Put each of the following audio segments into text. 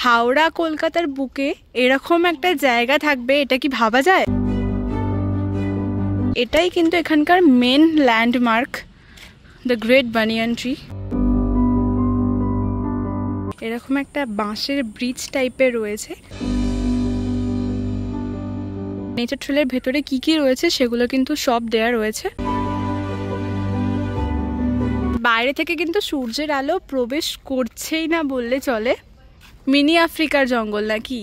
হাওড়া কলকাতার বুকে এরকম একটা জায়গা থাকবে, এটা কি ভাবা যায়? এটাই কিন্তু এখানকার main landmark, the great banyan tree. এরকম একটা বাঁশের ব্রিজ টাইপের রয়েছে। নেচার ট্রেলের ভেতরে কি কি রয়েছে সেগুলো কিন্তু সব দেয়া রয়েছে। বাইরে থেকে কিন্তু সূর্যের আলো প্রবেশ করছেই না বললে চলে। মিনি আফ্রিকার জঙ্গল নাকি?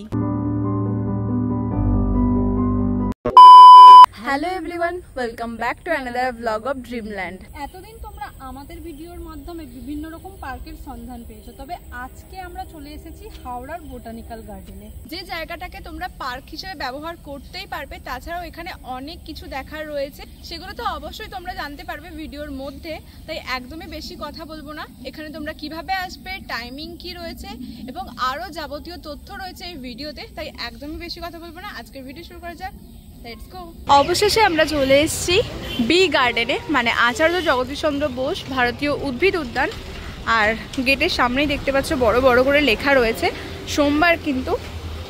Hello everyone, welcome back to another blog of Dreamland. এতদিন তোমরা আমাদের ভিডিওর মাধ্যমে বিভিন্ন রকম পার্কের সন্ধান পেয়েছো, তবে আজকে আমরা চলে এসেছি হাওড়ার বোটানিক্যাল গার্ডেনে, যে জায়গাটাকে তোমরা পার্ক হিসেবে ব্যবহার করতেই পারবে। তাছাড়াও এখানে অনেক কিছু দেখার রয়েছে, সেগুলো তো অবশ্যই তোমরা জানতে পারবে ভিডিওর মধ্যে, তাই একদমই বেশি কথা বলবো না। এখানে তোমরা কিভাবে আসবে, টাইমিং কি রয়েছে এবং আরও যাবতীয় তথ্য রয়েছে এই ভিডিওতে, তাই একদমই বেশি কথা বলবো না। আজকের ভিডিও শুরু করা যাক। অবশেষে আমরা চলে এসেছি বি গার্ডেনে, মানে আচার্য জগদীশচন্দ্র বোস ভারতীয় উদ্ভিদ উদ্যান। আর গেটের সামনেই দেখতে পাচ্ছ বড় বড় করে লেখা রয়েছে সোমবার কিন্তু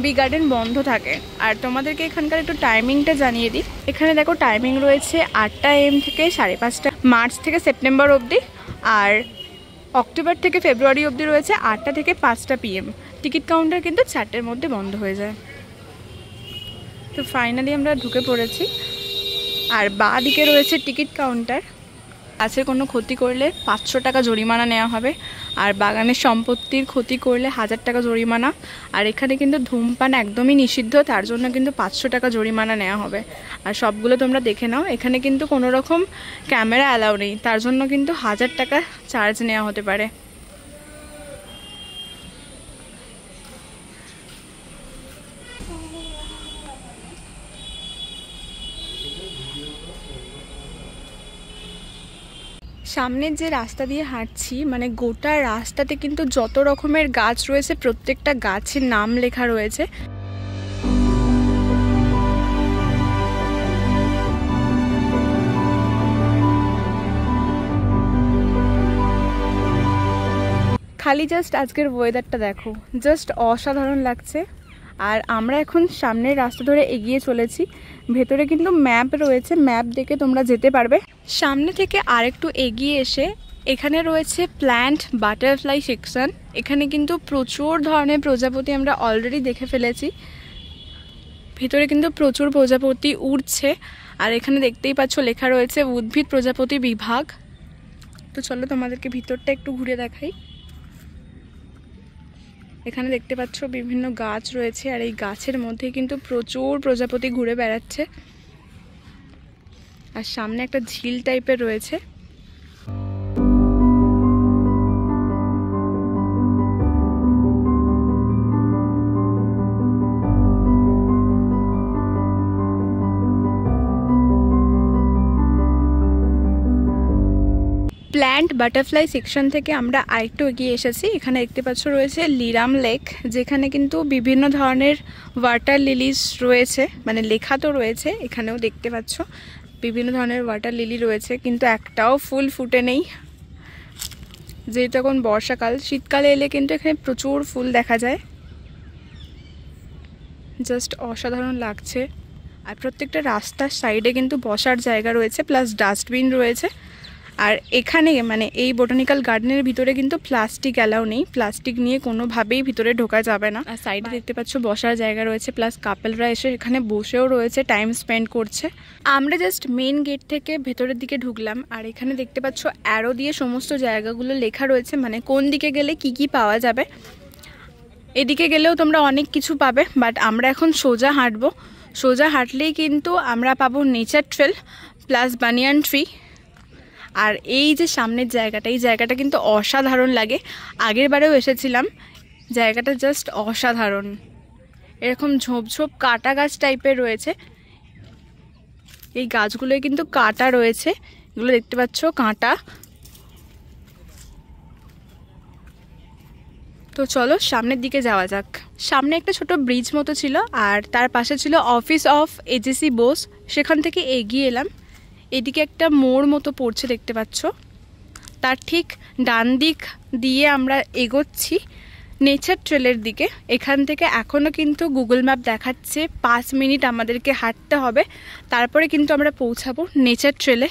বি গার্ডেন বন্ধ থাকে। আর তোমাদেরকে এখানকার একটু টাইমিংটা জানিয়ে দিই। এখানে দেখো টাইমিং রয়েছে 8টা AM থেকে 5:30, মার্চ থেকে সেপ্টেম্বর অবধি। আর অক্টোবর থেকে ফেব্রুয়ারি অবধি রয়েছে 8টা থেকে 5টা PM। টিকিট কাউন্টার কিন্তু 4টের মধ্যে বন্ধ হয়ে যায়। তো ফাইনালি আমরা ঢুকে পড়েছি। আর বাঁ দিকে রয়েছে টিকিট কাউন্টার। গাছের কোনো ক্ষতি করলে 500 টাকা জরিমানা নেওয়া হবে, আর বাগানের সম্পত্তির ক্ষতি করলে 1000 টাকা জরিমানা। আর এখানে কিন্তু ধূমপান একদমই নিষিদ্ধ, তার জন্য কিন্তু 500 টাকা জরিমানা নেওয়া হবে। আর সবগুলো তোমরা দেখে নাও। এখানে কিন্তু কোনো রকম ক্যামেরা অ্যালাউ নেই, তার জন্য কিন্তু 1000 টাকা চার্জ নেওয়া হতে পারে। সামনের যে রাস্তা দিয়ে হাঁটছি, মানে গোটা রাস্তাতে কিন্তু যত রকমের গাছ রয়েছে প্রত্যেকটা গাছের নাম লেখা রয়েছে। খালি জাস্ট আজকের ওয়েদারটা দেখো, জাস্ট অসাধারণ লাগছে। আর আমরা এখন সামনের রাস্তা ধরে এগিয়ে চলেছি। ভেতরে কিন্তু ম্যাপ রয়েছে, ম্যাপ দেখে তোমরা যেতে পারবে। সামনে থেকে আরেকটু এগিয়ে এসে এখানে রয়েছে প্ল্যান্ট বাটারফ্লাই সেকশন। এখানে কিন্তু প্রচুর ধরনের প্রজাপতি আমরা অলরেডি দেখে ফেলেছি। ভেতরে কিন্তু প্রচুর প্রজাপতি উড়ছে। আর এখানে দেখতেই পাচ্ছ লেখা রয়েছে উদ্ভিদ প্রজাপতি বিভাগ। তো চলো তোমাদেরকে ভিতরটা একটু ঘুরে দেখাই। এখানে দেখতে পাচ্ছ বিভিন্ন গাছ রয়েছে, আর এই গাছের মধ্যে কিন্তু প্রচুর প্রজাপতি ঘুরে বেড়াচ্ছে। আর সামনে একটা ঝিল টাইপের রয়েছে। প্ল্যান্ট বাটারফ্লাই সেকশন থেকে আমরা আরেকটু এগিয়ে এসেছি। এখানে দেখতে পাচ্ছ রয়েছে লিরাম লেক, যেখানে কিন্তু বিভিন্ন ধরনের ওয়াটার লিলিস রয়েছে, মানে লেখা তো রয়েছে। এখানেও দেখতে পাচ্ছ বিভিন্ন ধরনের ওয়াটার লিলি রয়েছে, কিন্তু একটাও ফুল ফুটে নেই, যেহেতু এখন বর্ষাকাল। শীতকালে এলে কিন্তু এখানে প্রচুর ফুল দেখা যায়। জাস্ট অসাধারণ লাগছে। আর প্রত্যেকটা রাস্তার সাইডে কিন্তু বসার জায়গা রয়েছে, প্লাস ডাস্টবিন রয়েছে। আর এখানে মানে এই বোটানিক্যাল গার্ডেনের ভিতরে কিন্তু প্লাস্টিক অ্যালাউ নেই, প্লাস্টিক নিয়ে কোনোভাবেই ভিতরে ঢোকা যাবে না। আর সাইডে দেখতে পাচ্ছ বসার জায়গা রয়েছে, প্লাস কাপেলরা এসে এখানে বসেও রয়েছে, টাইম স্পেন্ড করছে। আমরা জাস্ট মেন গেট থেকে ভেতরের দিকে ঢুকলাম। আর এখানে দেখতে পাচ্ছ অ্যারো দিয়ে সমস্ত জায়গাগুলো লেখা রয়েছে, মানে কোন দিকে গেলে কি কি পাওয়া যাবে। এদিকে গেলেও তোমরা অনেক কিছু পাবে, বাট আমরা এখন সোজা হাঁটবো। সোজা হাঁটলেই কিন্তু আমরা পাবো nature trail plus banyan tree. আর এই যে সামনের জায়গাটা, এই জায়গাটা কিন্তু অসাধারণ লাগে। আগের বারেও এসেছিলাম, জায়গাটা জাস্ট অসাধারণ। এরকম ঝোপঝোপ কাটা গাছ টাইপের রয়েছে। এই গাছগুলোয় কিন্তু কাঁটা রয়েছে, এগুলো দেখতে পাচ্ছ কাঁটা। তো চলো সামনের দিকে যাওয়া যাক। সামনে একটা ছোট ব্রিজ মতো ছিল, আর তার পাশে ছিল অফিস অফ এজিসি বোস। সেখান থেকে এগিয়ে এলাম। এদিকে একটা মোড় মতো পড়ছে দেখতে পাচ্ছ। তার ঠিক ডান দিক দিয়ে আমরা এগোচ্ছি। নেচার ট্রেলের দিকে। এখান থেকে এখনও কিন্তু গুগল ম্যাপ দেখাচ্ছে 5 মিনিট আমাদেরকে হাঁটতে হবে, তারপরে কিন্তু আমরা পৌঁছাবো নেচার ট্রেলে।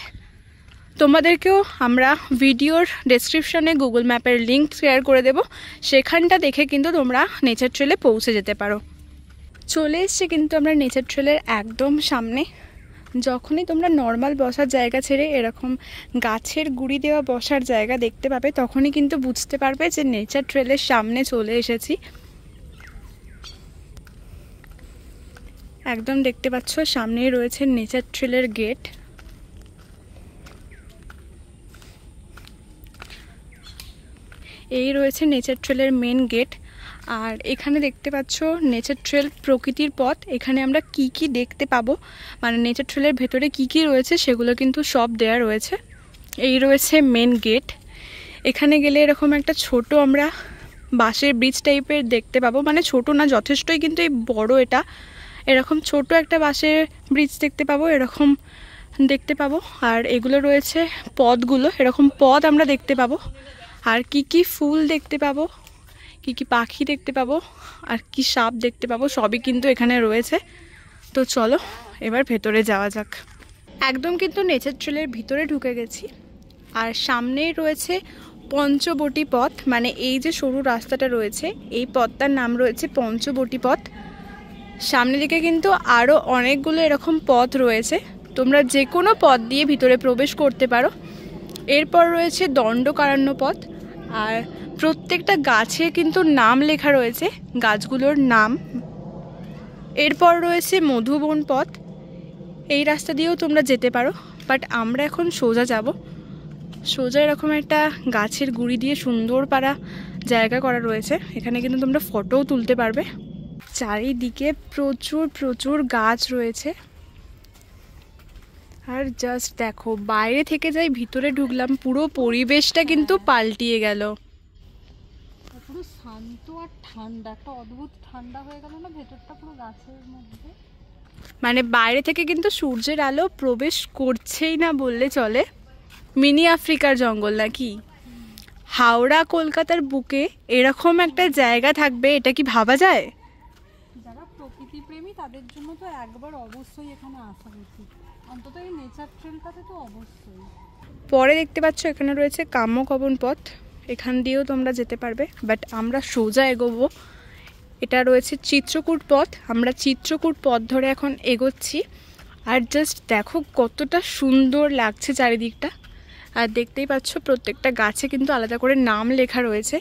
তোমাদেরকেও আমরা ভিডিওর ডেসক্রিপশনে গুগল ম্যাপের লিঙ্ক শেয়ার করে দেব, সেখানটা দেখে কিন্তু তোমরা নেচার ট্রেলে পৌঁছে যেতে পারো। চলে এসছে কিন্তু আমরা নেচার ট্রেলের একদম সামনে। যখনই তোমরা নর্মাল বসার জায়গা ছেড়ে এরকম গাছের গুঁড়ি দেওয়া বসার জায়গা দেখতে পাবে, তখনই কিন্তু বুঝতে পারবে যে নেচার ট্রেলের সামনে চলে এসেছি। একদম দেখতে পাচ্ছ সামনেই রয়েছে নেচার ট্রেলের গেট। এই রয়েছে নেচার ট্রেলের মেন গেট। আর এখানে দেখতে পাচ্ছ নেচার ট্রেল প্রকৃতির পথ। এখানে আমরা কি কি দেখতে পাবো, মানে নেচার ট্রেলের ভেতরে কি কি রয়েছে সেগুলো কিন্তু সব দেয়া রয়েছে। এই রয়েছে মেন গেট। এখানে গেলে এরকম একটা ছোট আমরা বাঁশের ব্রিজ টাইপের দেখতে পাবো, মানে ছোট না, যথেষ্টই কিন্তু এই বড় এটা। এরকম ছোট একটা বাঁশের ব্রিজ দেখতে পাবো, এরকম দেখতে পাবো। আর এগুলো রয়েছে পথগুলো, এরকম পথ আমরা দেখতে পাবো। আর কি কি ফুল দেখতে পাবো, কি কি পাখি দেখতে পাবো, আর কি সাপ দেখতে পাবো, সবই কিন্তু এখানে রয়েছে। তো চলো এবার ভেতরে যাওয়া যাক। একদম কিন্তু নেচার ট্রেলের ভিতরে ঢুকে গেছি। আর সামনেই রয়েছে পঞ্চবটি পথ, মানে এই যে সরু রাস্তাটা রয়েছে এই পথটার নাম রয়েছে পঞ্চবটি পথ। সামনের দিকে কিন্তু আরও অনেকগুলো এরকম পথ রয়েছে, তোমরা যে কোনো পথ দিয়ে ভিতরে প্রবেশ করতে পারো। এরপর রয়েছে দণ্ডকারণ্য পথ। আর প্রত্যেকটা গাছে কিন্তু নাম লেখা রয়েছে, গাছগুলোর নাম। এরপর রয়েছে মধুবন পথ। এই রাস্তা দিয়েও তোমরা যেতে পারো, বাট আমরা এখন সোজা যাব। সোজা এরকম একটা গাছের গুঁড়ি দিয়ে সুন্দর পাড়া জায়গা করা রয়েছে, এখানে কিন্তু তোমরা ফটোও তুলতে পারবে। চারিদিকে প্রচুর প্রচুর গাছ রয়েছে। আর জাস্ট দেখো, বাইরে থেকে যাই ভিতরে ঢুকলাম, পুরো পরিবেশটা কিন্তু পাল্টিয়ে গেল। পুরো শান্ত আর ঠান্ডা, একটা অদ্ভুত ঠান্ডা হয়ে গেল না ভেতরটা পুরো গাছের মধ্যে। মানে বাইরে থেকে কিন্তু সূর্যের আলো প্রবেশ করছেই না বললে চলে। মিনি আফ্রিকার জঙ্গল নাকি? হাওড়া কলকাতার বুকে এরকম একটা জায়গা থাকবে, এটা কি ভাবা যায়? যারা প্রকৃতি প্রেমী তাদের জন্য তো একবার অবশ্যই এখানে আসা উচিত, অন্তত এই নেচার ট্রেলটাতে তো অবশ্যই। পরে দেখতে পাচ্ছ এখানে রয়েছে কাম্যকবন পথ, এখান দিয়েও তোমরা যেতে পারবে, বাট আমরা সোজা এগোবো। এটা রয়েছে চিত্রকূট পথ, আমরা চিত্রকূট পথ ধরে এখন এগোচ্ছি। আর জাস্ট দেখো কতটা সুন্দর লাগছে চারিদিকটা। আর দেখতেই পাচ্ছ প্রত্যেকটা গাছে কিন্তু আলাদা করে নাম লেখা রয়েছে।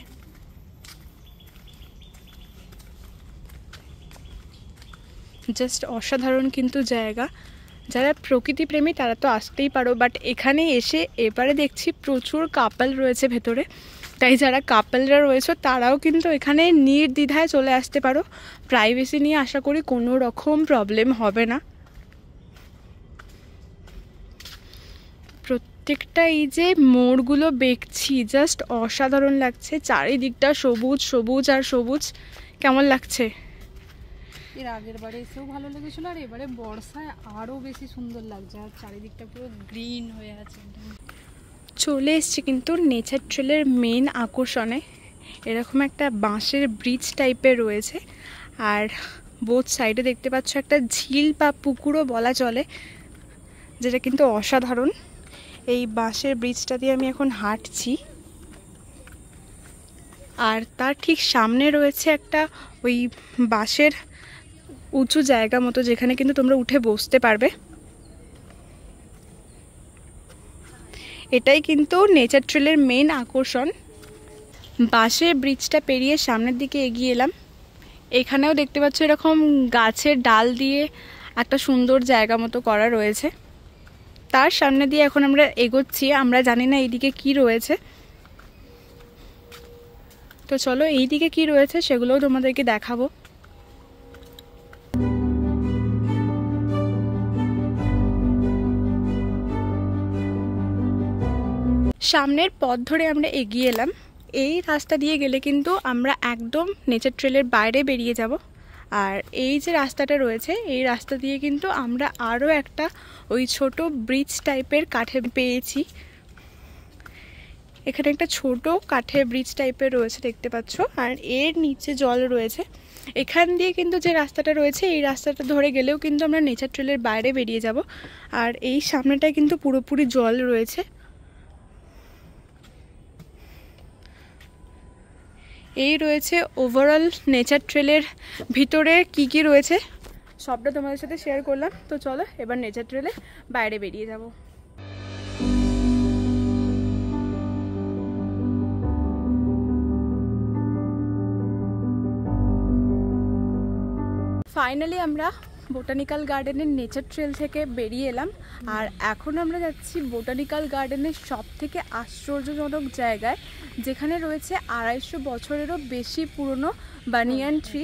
জাস্ট অসাধারণ কিন্তু জায়গা। যারা প্রকৃতি প্রেমী তারা তো আসতেই পারো, বাট এখানে এসে এবারে দেখছি প্রচুর কাপল রয়েছে ভেতরে, তাই যারা কাপলরা রয়েছে তারাও কিন্তু এখানে নির্দ্বিধায় চলে আসতে পারো। প্রাইভেসি নিয়ে আশা করি কোনো রকম প্রবলেম হবে না। প্রত্যেকটা এই যে মোড়গুলো দেখছি জাস্ট অসাধারণ লাগছে, চারিদিকটা সবুজ সবুজ আর সবুজ। কেমন লাগছে? এর আগের বারে এসেও ভালো লেগেছিল, আর এবারে বর্ষায় আরও বেশি সুন্দর লাগছে, আর চারিদিকটা পুরো গ্রিন হয়ে আছে। চলে এসছি কিন্তু নেচার ট্রেলের মেন আকর্ষণে। এরকম একটা বাঁশের ব্রিজ টাইপের রয়েছে, আর বোথ সাইডে দেখতে পাচ্ছ একটা ঝিল বা পুকুরও বলা চলে, যেটা কিন্তু অসাধারণ। এই বাঁশের ব্রিজটা দিয়ে আমি এখন হাঁটছি। আর তার ঠিক সামনে রয়েছে একটা ওই বাঁশের উঁচু জায়গা মতো, যেখানে কিন্তু তোমরা উঠে বসতে পারবে। এটাই কিন্তু নেচার ট্রেলের মেন আকর্ষণ। বাঁশের ব্রিজটা পেরিয়ে সামনের দিকে এগিয়ে এলাম। এখানেও দেখতে পাচ্ছ এরকম গাছের ডাল দিয়ে একটা সুন্দর জায়গা মতো করা রয়েছে। তার সামনে দিয়ে এখন আমরা এগোচ্ছি, আমরা জানি না এইদিকে কি রয়েছে। তো চলো এইদিকে কি রয়েছে সেগুলোও তোমাদেরকে দেখাবো। সামনের পথ ধরে আমরা এগিয়ে এলাম। এই রাস্তা দিয়ে গেলে কিন্তু আমরা একদম নেচার ট্রেলের বাইরে বেরিয়ে যাব। আর এই যে রাস্তাটা রয়েছে এই রাস্তা দিয়ে কিন্তু আমরা আরও একটা ওই ছোট ব্রিজ টাইপের কাঠে পেয়েছি। এখানে একটা ছোট কাঠের ব্রিজ টাইপের রয়েছে দেখতে পাচ্ছ, আর এর নিচে জল রয়েছে। এখান দিয়ে কিন্তু যে রাস্তাটা রয়েছে এই রাস্তাটা ধরে গেলেও কিন্তু আমরা নেচার ট্রেলের বাইরে বেরিয়ে যাব। আর এই সামনেটায় কিন্তু পুরোপুরি জল রয়েছে। এই রয়েছে ওভারঅল নেচার ট্রেলের ভিতরে কি কি রয়েছে সবটা তোমাদের সাথে শেয়ার করলাম। তো চলো এবার নেচার ট্রেলে বাইরে বেরিয়ে যাব। ফাইনালি আমরা বোটানিক্যাল গার্ডেনের নেচার ট্রেল থেকে বেরিয়ে এলাম, আর এখন আমরা যাচ্ছি বোটানিক্যাল গার্ডেনের সব থেকে আশ্চর্যজনক জায়গায়, যেখানে রয়েছে 250 বছরেরও বেশি পুরনো বানিয়ান ট্রি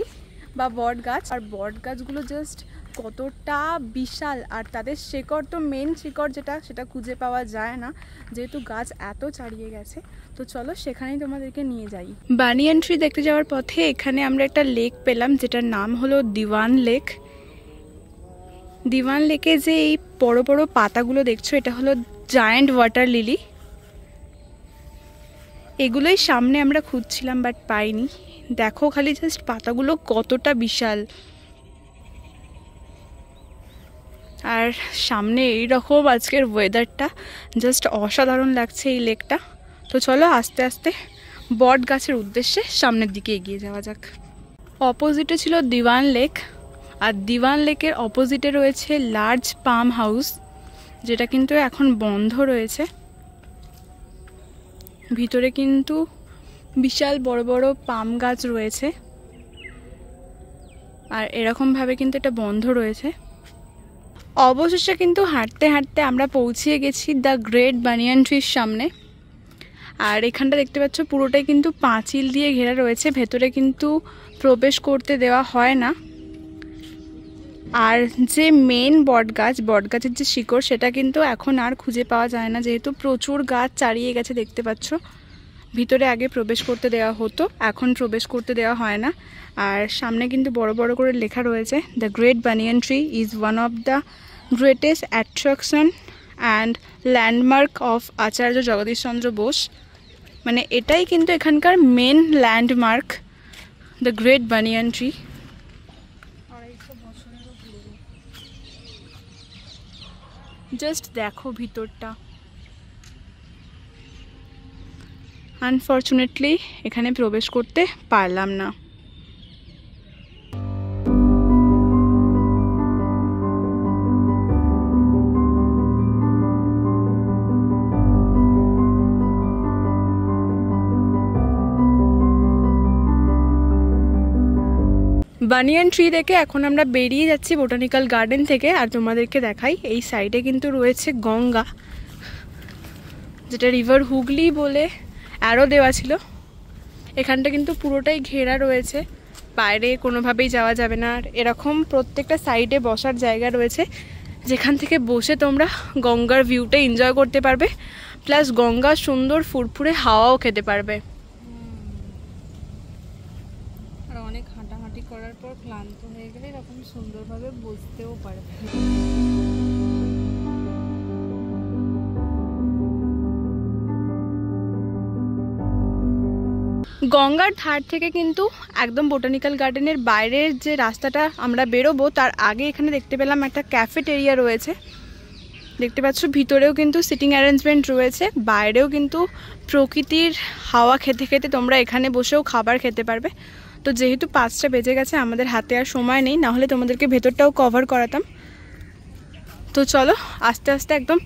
বা বট গাছ। আর বট গাছগুলো জাস্ট কতটা বিশাল, আর তাদের শিকড় তো মেন শিকড় যেটা সেটা খুঁজে পাওয়া যায় না, যেহেতু গাছ এত ছাড়িয়ে গেছে। তো চলো সেখানেই তোমাদেরকে নিয়ে যাই। বানিয়ান ট্রি দেখতে যাওয়ার পথে এখানে আমরা একটা লেক পেলাম, যেটার নাম হলো দিওয়ান লেক। দিওয়ান লেকে যে এই বড় বড় পাতাগুলো দেখছো এটা হলো জায়ান্ট ওয়াটার লিলি। এগুলোই সামনে আমরা খুঁজছিলাম বাট পাইনি। দেখো খালি জাস্ট পাতাগুলো কতটা বিশাল, আর সামনে এইরকম আজকের ওয়েদারটা জাস্ট অসাধারণ লাগছে এই লেকটা। তো চলো আস্তে আস্তে বট গাছের উদ্দেশ্যে সামনের দিকে এগিয়ে যাওয়া যাক। অপোজিটে ছিল দিওয়ান লেক, আর দিওয়ান লেকের অপোজিটে রয়েছে লার্জ পাম হাউস, যেটা কিন্তু এখন বন্ধ রয়েছে। ভিতরে কিন্তু বিশাল বড় বড় পাম গাছ রয়েছে, আর এরকমভাবে কিন্তু এটা বন্ধ রয়েছে। অবশেষে কিন্তু হাঁটতে হাঁটতে আমরা পৌঁছে গেছি দ্য গ্রেট বানিয়ান ট্রির সামনে। আর এখানটা দেখতে পাচ্ছ পুরোটাই কিন্তু পাঁচিল দিয়ে ঘেরা রয়েছে, ভেতরে কিন্তু প্রবেশ করতে দেওয়া হয় না। আর যে মেন বটগাছের যে শিকড় সেটা কিন্তু এখন আর খুঁজে পাওয়া যায় না, যেহেতু প্রচুর গাছ চারিয়ে গেছে দেখতে পাচ্ছ। ভিতরে আগে প্রবেশ করতে দেওয়া হতো, এখন প্রবেশ করতে দেওয়া হয় না। আর সামনে কিন্তু বড় বড় করে লেখা রয়েছে the great banyan tree is one of the greatest attraction and landmark of Acharya Jagadish Chandra Bose. মানে এটাই কিন্তু এখানকার main landmark, the great banyan tree. Just দেখো ভিতরটা। আনফর্চুনেটলি এখানে প্রবেশ করতে পারলাম না। বানিয়ান ট্রি দেখে এখন আমরা বেরিয়ে যাচ্ছি বোটানিক্যাল গার্ডেন থেকে। আর তোমাদেরকে দেখাই এই সাইডে কিন্তু রয়েছে গঙ্গা, যেটা রিভার হুগলি বলে অ্যারো দেওয়া ছিল। এখানটা কিন্তু পুরোটাই ঘেরা রয়েছে, বাইরে কোনোভাবেই যাওয়া যাবে না। আর এরকম প্রত্যেকটা সাইডে বসার জায়গা রয়েছে, যেখান থেকে বসে তোমরা গঙ্গার ভিউটা এনজয় করতে পারবে, প্লাস গঙ্গার সুন্দর ফুরফুরে হাওয়াও খেতে পারবে। আর অনেক হাঁটাহাঁটি করার পর ক্লান্ত হয়ে গেলে এরকম সুন্দরভাবে বসতেও পারবে। গঙ্গার ধার থেকে কিন্তু একদম বোটানিক্যাল গার্ডেনের বাইরের যে রাস্তাটা আমরা বেরোবো তার আগে এখানে দেখতে পেলাম একটা ক্যাফেটেরিয়া রয়েছে। দেখতে পাচ্ছ ভিতরেও কিন্তু সিটিং অ্যারেঞ্জমেন্ট রয়েছে, বাইরেও কিন্তু প্রকৃতির হাওয়া খেতে খেতে তোমরা এখানে বসেও খাবার খেতে পারবে। তো যেহেতু 5টা বেজে গেছে, আমাদের হাতে আর সময় নেই, নাহলে তোমাদেরকে ভেতরটাও কভার করাতাম। তো চলো আস্তে আস্তে একদম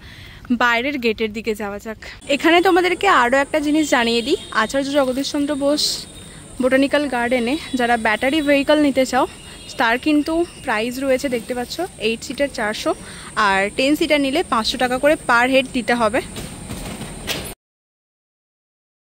বাইরের গেটের দিকে যাওয়া যাক। এখানে তোমাদেরকে আরও একটা জিনিস জানিয়ে দিই, আচার্য জগদীশচন্দ্র বোস বোটানিক্যাল গার্ডেনে যারা ব্যাটারি ভেহিকল নিতে চাও তার কিন্তু প্রাইস রয়েছে দেখতে পাচ্ছ। 8 সিটার 400 আর 10 সিটার নিলে 500 টাকা করে পার হেড দিতে হবে।